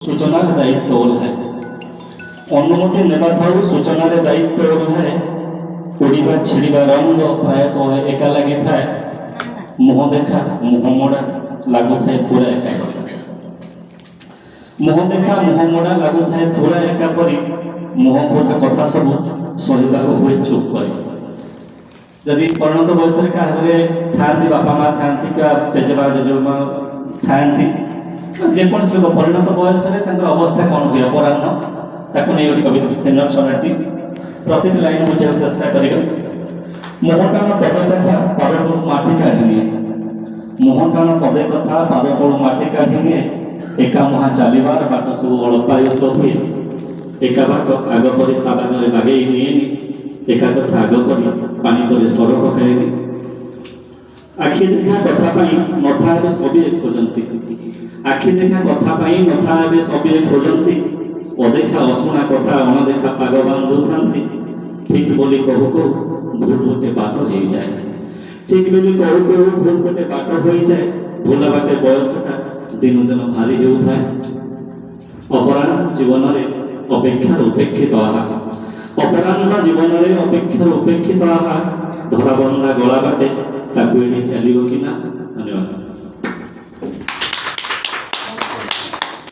सूचनार दायित्व ओल्हाए अनुमति नेबा ठारू सूचनार दायित्व ओल्हाए उड़ीबा छिड़ीबा रंग प्रायतः एका लगी थाए मुह देखा मुह मोड़ा लागू थाए पूरा एका मुह देखा मुह मोड़ा लागू थाए पूरा एका परी मुह पूरा कथा सब सहिबा हुए चुप करी जदि परिणत बयस क्या बापा माँ था जेजेबा जेजेमा था जेकोसी लोक परिणत बयस अवस्था कौन हुए अपराह्न ताकू नहीं गोटे कवि सिनियर सोनाटी प्रति लाइन बुझा चेष्टा कर मुहटाण पदे कथा पाद तलू माटी काढ़ी निए मुहटाण पदे कथा पाद तलू माटी काढ़ी निए एका मुहा चलबार बाट सब अड़पायुत हुए एका बाट आग पर आगे बागेई निएनि एका कथा आग पर पानी पर सर पकाएनि आखि देखा कथा नथा सबे खोजती आखि देखा कथा नथा सबे खोजती अदेखा अशुणा कथा अणदेखा पाग बांधु था ठीक बोली कहू कहू भूल गोटे बाट हो जाए ठीक बोली कहू कहू भूल गोटे बाट हो जाए भूल बाटे बयसटा दिन दिन भारी होता अपराह्न जीवन में अपेक्षार उपेक्षित आहा अपराह्न जीवन में अपेक्षार उपेक्षित आहा धरा बंदा गला बाटे ताकू एने चलिबो कि ना धन्यवाद।